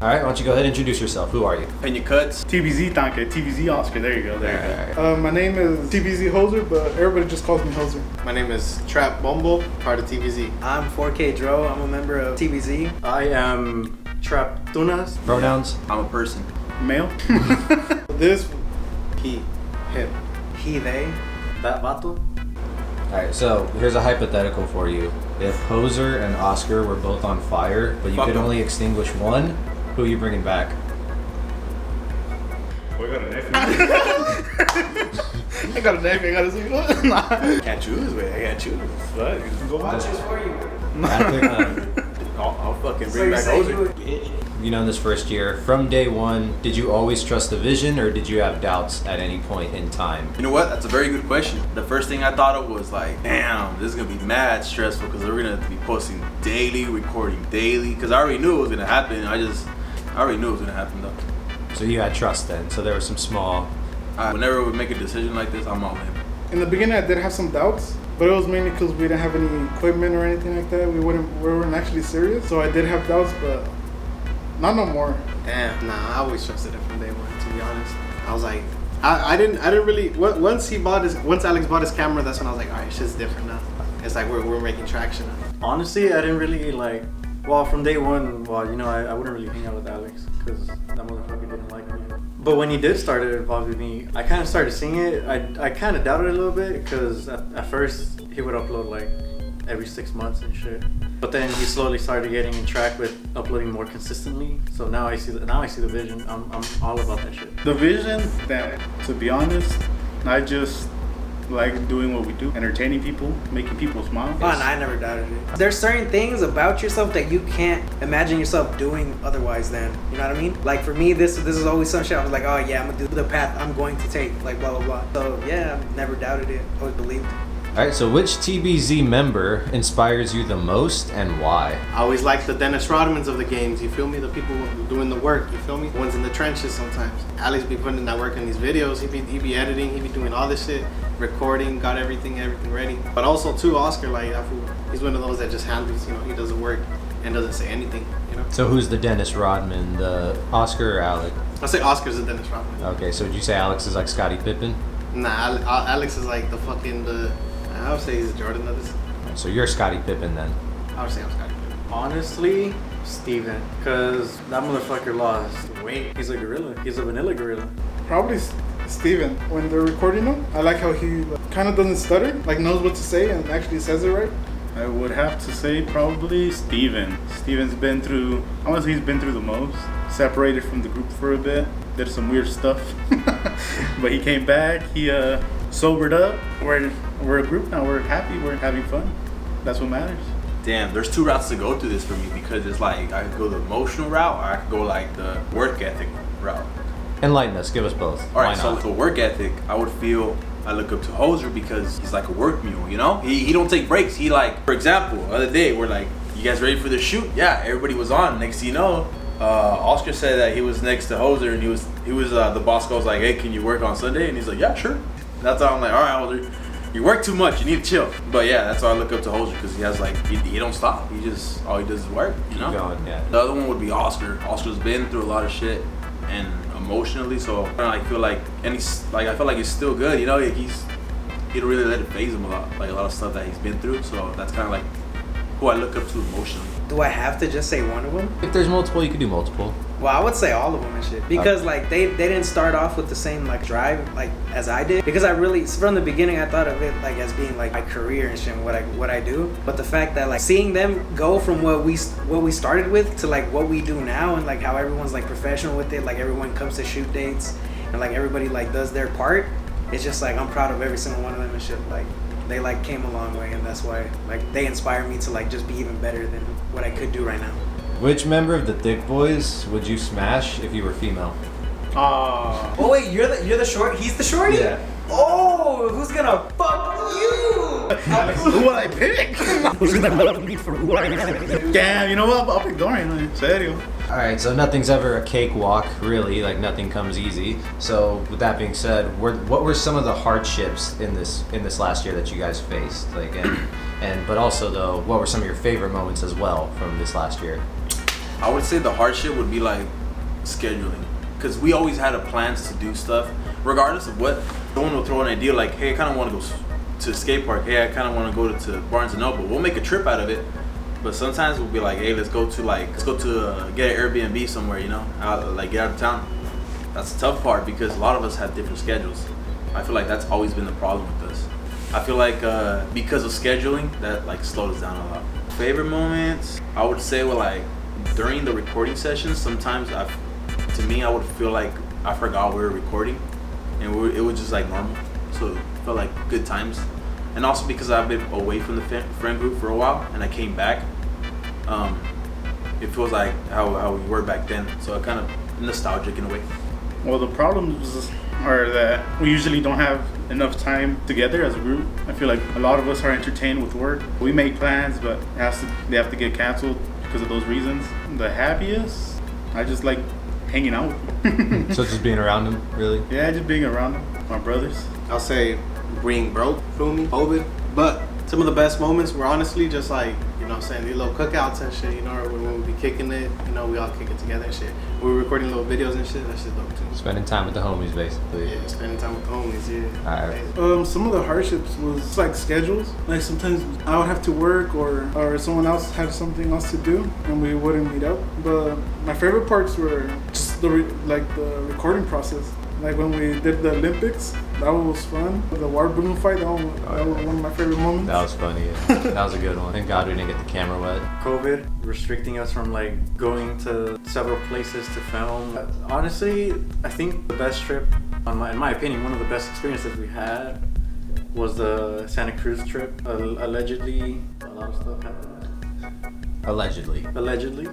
All right, why don't you go ahead and introduce yourself? Who are you? Pena Cuts. TBZ Tanke, TBZ Oscar. There you go. There you go. My name is TBZ Hoser, but everybody just calls me Hoser. My name is Trap Bumble, part of TBZ. I'm 4K Dro. I'm a member of TBZ. I am Trap Tunas. Pronouns? I'm a person. Male. This. He. Him. He, they. That vato. Alright, so here's a hypothetical for you. If Hoser and Oscar were both on fire, but you Fuck could them. only extinguish one, who are you bringing back? We got a nephew. I got a nephew, I got a single. I can't choose, wait. I can't choose. What? Go on. for you. I'll fucking bring back Hoser. You know, in this first year, from day one, did you always trust the vision, or did you have doubts at any point in time? You know what? That's a very good question. The first thing I thought of was like, damn, this is gonna be mad stressful because we're gonna be posting daily, recording daily. Because I already knew it was gonna happen. I already knew it was gonna happen though. So you had trust then. So there was some small. Whenever we make a decision like this, I'm all in. In the beginning, I did have some doubts, but it was mainly because we didn't have any equipment or anything like that. We weren't actually serious, so I did have doubts, but not no more. Damn, nah, I always trusted it from day one, to be honest. I was like, I didn't really, once Alex bought his camera, that's when I was like, alright, shit's different now. It's like we're making traction now. Honestly, I didn't really like. Well, from day one, I wouldn't really hang out with Alex because that motherfucker didn't like me. But when he did start it involved with me, I kind of started seeing it. I kind of doubted it a little bit because at first he would upload like every 6 months and shit. But then he slowly started getting in track with uploading more consistently. So now I see the vision. I'm all about that shit. The vision that, to be honest, I just like doing what we do, entertaining people, making people smile. Oh, and I never doubted it. There's certain things about yourself that you can't imagine yourself doing otherwise than, you know what I mean? Like for me, this is always some shit I was like, oh yeah, I'm gonna do the path I'm going to take, like blah, blah, blah. So yeah, I've never doubted it, always believed. Alright, so which TBZ member inspires you the most and why? I always like the Dennis Rodmans of the games, you feel me? The people doing the work, you feel me? The ones in the trenches sometimes. Alex be putting in that work in these videos, he be editing, he be doing all this shit, recording, got everything ready. But also too, Oscar, like that fool, he's one of those that just handles, he does the work and doesn't say anything, So who's the Dennis Rodman, the Oscar or Alec? I say Oscar's the Dennis Rodman. Okay, so would you say Alex is like Scottie Pippen? Nah, Alex is like I would say he's Jordan of this. So you're Scottie Pippen then. I would say I'm Scotty. Honestly, Steven, because that motherfucker lost weight. He's a gorilla. He's a vanilla gorilla. Probably Steven. When they're recording him, I like how he kind of doesn't stutter, like knows what to say and actually says it right. I would have to say probably Steven. Steven's been through, honestly, he's been through the most. Separated from the group for a bit, did some weird stuff. But he came back, he sobered up. We're a group now, we're happy, we're having fun. That's what matters. Damn, there's two routes to go through this for me because it's like I could go the emotional route or I could go like the work ethic route. Enlighten us, give us both. Alright, Why so not? for work ethic, I would feel I look up to Hoser because he's like a work mule, He don't take breaks. He like, for example, the other day we're like, you guys ready for the shoot? Yeah, everybody was on. Next thing you know, Oscar said that he was next to Hoser and he was the boss was like, hey, can you work on Sunday? And he's like, yeah, sure. That's how I'm like, all right, Hoser, you work too much. You need to chill. But yeah, that's why I look up to Hoser because he has like he don't stop. All he does is work. Keep going, yeah. The other one would be Oscar. Oscar's been through a lot of shit and emotionally, so I feel like I feel like he's still good. He don't really let it phase him a lot, like a lot of stuff that he's been through. So that's kind of like who I look up to emotionally. Do I have to just say one of them? If there's multiple, you could do multiple. Well, I would say all of them and shit because like they didn't start off with the same like drive like as I did because I really from the beginning I thought of it like as being like my career and shit and what I do, but the fact that like seeing them go from what we started with to like what we do now and like how everyone's like professional with it, like everyone comes to shoot dates and like everybody like does their part, it's just like I'm proud of every single one of them and shit. Like they like came a long way and that's why like they inspire me to like just be even better than what I could do right now. Which member of the Thick Boys would you smash if you were female? Oh wait, you're the short. He's the shorty. Yeah. Oh, who's gonna fuck you? Who would I pick? Damn, you know what? I'll pick Dorian. En serio. Alright, so nothing's ever a cakewalk, really. Like nothing comes easy. So with that being said, what were some of the hardships in this last year that you guys faced? Like but also though, what were some of your favorite moments as well from this last year? I would say the hardship would be like scheduling, because we always had a plans to do stuff, regardless of what. Someone will throw an idea like, hey, I kind of want to go to a skate park. Hey, I kind of want to go to Barnes and Noble. We'll make a trip out of it, but sometimes we'll be like, hey, let's go to get an Airbnb somewhere, you know, get out of town. That's the tough part because a lot of us have different schedules. I feel like that's always been the problem with us. I feel like because of scheduling, that like slowed us down a lot. Favorite moments, I would say, were like during the recording sessions. Sometimes I would feel like I forgot we were recording, and it was just like normal. So it felt like good times. And also because I've been away from the friend group for a while, and I came back, it feels like how we were back then. So I kind of nostalgic in a way. Well, the problems are that we usually don't have enough time together as a group. I feel like a lot of us are entertained with work. We make plans, but they have to get canceled because of those reasons. The happiest, I just like hanging out with them. So just being around them, really? Yeah, just being around them, my brothers. I'll say being broke, feel me, COVID. But some of the best moments were honestly just like, you know what I'm saying, these little cookouts and shit, you know, when we be kicking it, you know, we all kick it together and shit. We were recording little videos and shit, that shit dope too. Spending time with the homies, basically. Yeah, spending time with the homies, yeah. Alright. Some of the hardships was like schedules. Like sometimes I would have to work or someone else had something else to do and we wouldn't meet up. But my favorite parts were just the recording process. Like when we did the Olympics, that was fun. The water balloon fight, that was one of my favorite moments. That was funny. Yeah. That was a good one. Thank God we didn't get the camera wet. COVID restricting us from like going to several places to film. Honestly, I think the best trip, in my opinion, one of the best experiences we had was the Santa Cruz trip. Allegedly, a lot of stuff happened. Allegedly.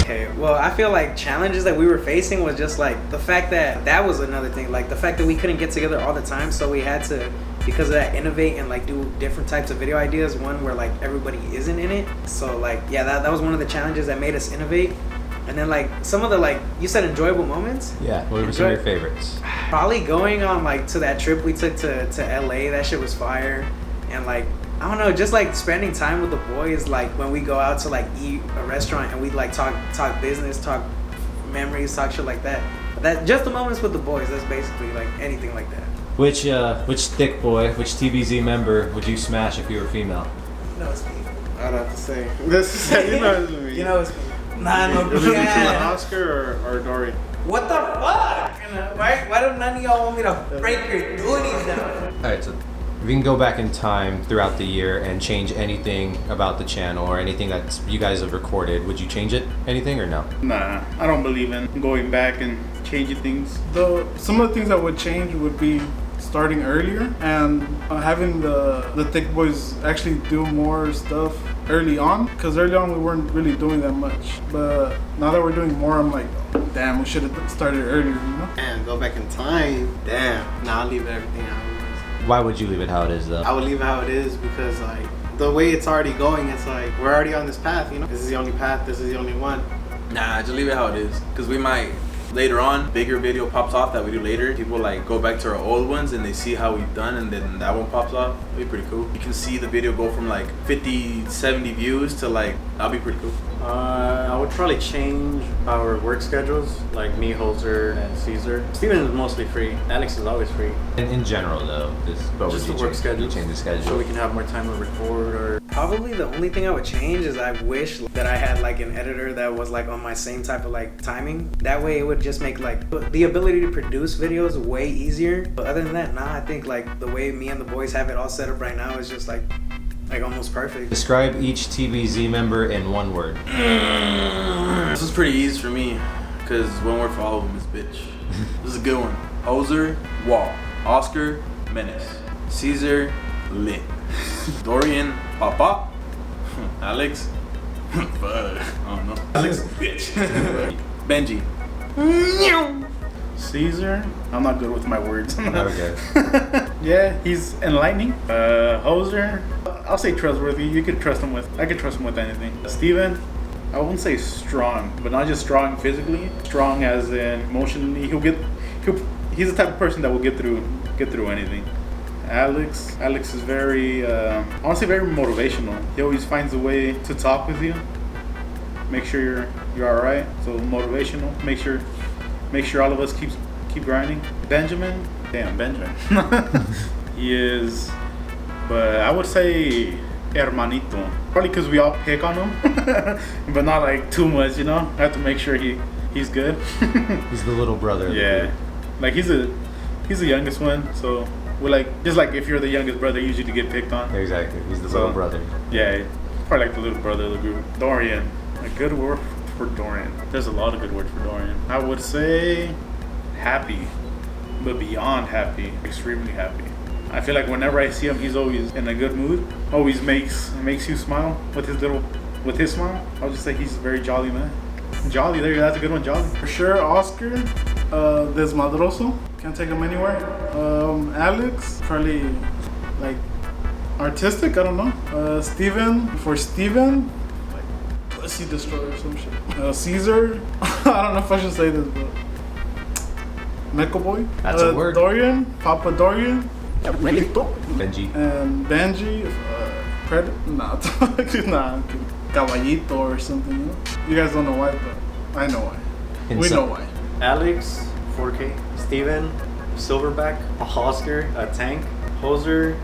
Okay, well, I feel like challenges that we were facing was just like the fact that was another thing. Like the fact that we couldn't get together all the time, so we had to, because of that, innovate and like do different types of video ideas. One where like everybody isn't in it. So like, yeah, that was one of the challenges that made us innovate. And then like some of the, like you said, enjoyable moments. Yeah, what were some of your favorites? Probably going on like to that trip we took to LA. That shit was fire. And like, I don't know, just like spending time with the boys, like when we go out to like eat a restaurant and we like talk business, talk memories, talk shit like that. That just the moments with the boys. That's basically like anything like that. Which thick boy, which TBZ member would you smash if you were female? You know it's me. I'd have to say. This is you know it's me. You know it's me. Nah, no, Is it yeah. Oscar or Dory? What the fuck? Why do none of y'all want me to break your goonies down? Alright, so if you can go back in time throughout the year and change anything about the channel or anything that you guys have recorded, would you change it? Anything or no? Nah, I don't believe in going back and changing things. Though some of the things I would change would be starting earlier and having the thick boys actually do more stuff early on, because early on we weren't really doing that much, but now that we're doing more, I'm like, damn, we should have started earlier, you know? And go back in time, damn. Nah, I'll leave everything how it was. Why would you leave it how it is though? I would leave it how it is because like the way it's already going, it's like we're already on this path, you know? This is the only path, this is the only one. Nah, just leave it how it is. Because we might, later on, bigger video pops off that we do later. People like go back to our old ones and they see how we've done, and then that one pops off. It'll be pretty cool. You can see the video go from like 50, 70 views to like, that'll be pretty cool. I would probably change our work schedules, like me, Holzer, and Caesar. Steven is mostly free. Alex is always free. In general though, Just the work schedule. Change the schedule. So we can have more time to record or... Probably the only thing I would change is I wish that I had like an editor that was like on my same type of like timing. That way it would just make like the ability to produce videos way easier. But other than that, nah, I think like the way me and the boys have it all set up right now is just like almost perfect. Describe each TBZ member in one word. This is pretty easy for me, because one word for all of them is bitch. This is a good one. Hoser, Wall. Oscar, Menace. Caesar, Lit. Dorian, Papa. Alex, fuck, I don't know. Alex, bitch. Benji. Caesar, I'm not good with my words. Okay. Yeah, he's enlightening. Hoser, I'll say trustworthy. You could trust him with. I could trust him with anything. Steven, I won't say strong, but not just strong physically. Strong as in emotionally. He's the type of person that will get through anything. Alex is very, I want to say very motivational. He always finds a way to talk with you. make sure you're all right. So motivational. Make sure all of us keep grinding. Benjamin. He is, but I would say hermanito. Probably because we all pick on him, but not like too much, you know. I have to make sure he's good. He's the little brother. Of the Yeah, group. like he's the youngest one, so we're like, just like if you're the youngest brother, you usually get picked on. Exactly. He's the So, little brother. Yeah, probably like the little brother of the group. Dorian, a good word for Dorian. There's a lot of good words for Dorian. I would say happy, but beyond happy, extremely happy. I feel like whenever I see him, he's always in a good mood. Always makes you smile with his smile. I'll just say he's a very jolly man. Jolly, that's a good one, jolly. For sure, Oscar, Desmadroso. Can't take him anywhere. Alex, probably like artistic, I don't know. Steven, like pussy destroyer or some shit. Caesar, I don't know if I should say this, but Mecha Boy. That's a word. Dorian, Papa Dorian. Benji. And Benji, Caballito or something. You know? You guys don't know why, but I know why. In We some- know why. Alex, 4K, Steven, Silverback, Oscar, a Tank, Hoser,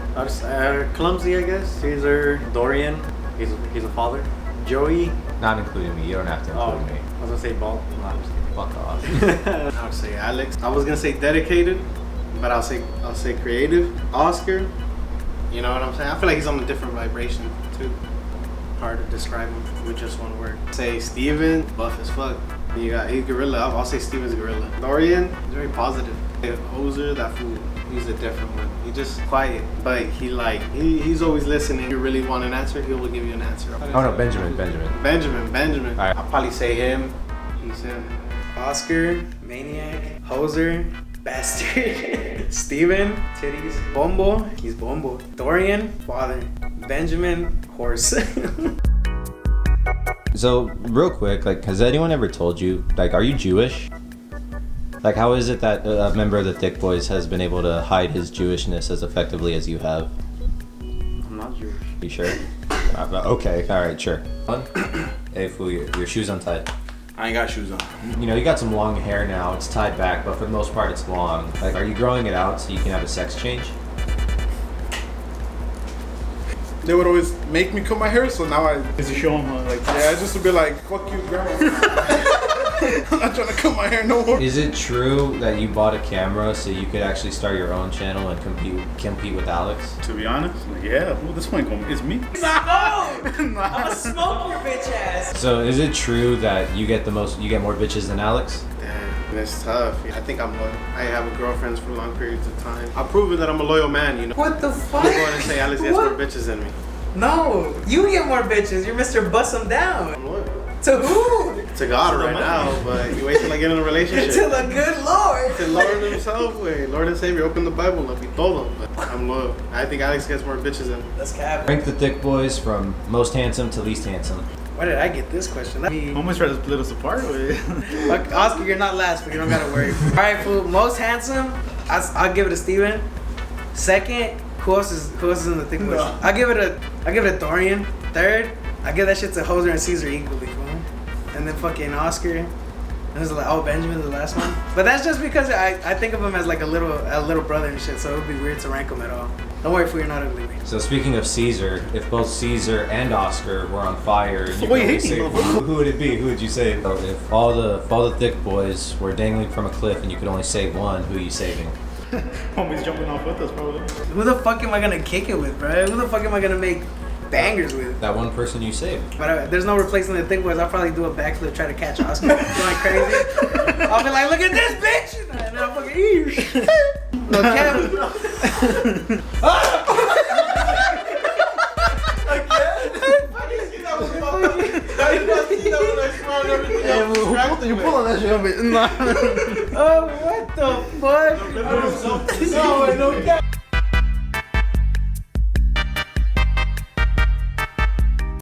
Clumsy, I guess. Caesar, Dorian, he's a father. Joey, Not including me. You don't have to include me. I was gonna say Ball. No, I'm just kidding. Fuck off. I would say Alex. I was gonna say dedicated, but I'll say creative. Oscar, you know what I'm saying? I feel like he's on a different vibration too. Hard to describe him with just one word. Say Steven, buff as fuck. He's gorilla. I'll say Steven's gorilla. Dorian, he's very positive. Hoser, that fool, he's a different one. He's just quiet, but he's always listening. If you really want an answer, he will give you an answer. Oh no, Benjamin. Benjamin. All right. I'll probably say him. He's him. Oscar, maniac, hoser, bastard, Steven, titties, Bombo, he's Bombo, Dorian, father, Benjamin, horse. So real quick, like, has anyone ever told you, like, are you Jewish? Like, how is it that a member of the Thick Boys has been able to hide his Jewishness as effectively as you have? I'm not Jewish. You sure? Okay, all right, sure. Hey, fool, your shoes untied. I ain't got shoes on. You know, you got some long hair now. It's tied back, but for the most part, it's long. Like, are you growing it out so you can have a sex change? They would always make me cut my hair, so now I just show them, like, yeah, I just would be like, fuck you, grandma. I'm not trying to cut my hair no more. Is it true that you bought a camera so you could actually start your own channel and compete with Alex? To be honest, like, yeah, well, this one it's me. No! I'ma smoke your bitch ass. So is it true that you get more bitches than Alex? Damn, it's tough. I think I'm loyal. I have girlfriends for long periods of time. I've proven that I'm a loyal man, you know. What the fuck? I'm going to say Alex gets more What? bitches than me. No, you get more bitches. You're Mr. Bust 'em down. I'm loyal. To who? To God right now, but you wait till I get in a relationship. To the good Lord. To Lord himself, wait. Lord and Savior, open the Bible up. He told him, but I'm loyal. I think Alex gets more bitches than me. Let's cap. Rank the Thick Boys from most handsome to least handsome. Why did I get this question? Almost tried to split us apart with Fuck, Oscar, you're not last, but you don't gotta worry. All right, fool. Most handsome, I'll give it to Steven. Second, who else is in the Thick Boys? I'll give it a Dorian. Third, I give that shit to Hoser and Caesar equally, fool. And then fucking Oscar. And there's like, Benjamin's the last one. But that's just because I think of him as like a little brother and shit, so it would be weird to rank him at all. Don't worry, fool, you're not ugly. So speaking of Caesar, if both Caesar and Oscar were on fire, you could Wait, only hit me, save motherfucker. who would it be? Who would you save? So if all the Thick Boys were dangling from a cliff and you could only save one, who are you saving? homies jumping off with us, probably. Who the fuck am I gonna kick it with, bro? Who the fuck am I gonna make bangers with? That one person you saved. But there's no replacing the Thick Boys. I'll probably do a backflip, try to catch Oscar. Going crazy. I'll be like, look at this bitch! And then I'll fucking eat. No cap. You pull on that shit, Oh, what the fuck? No, no cap.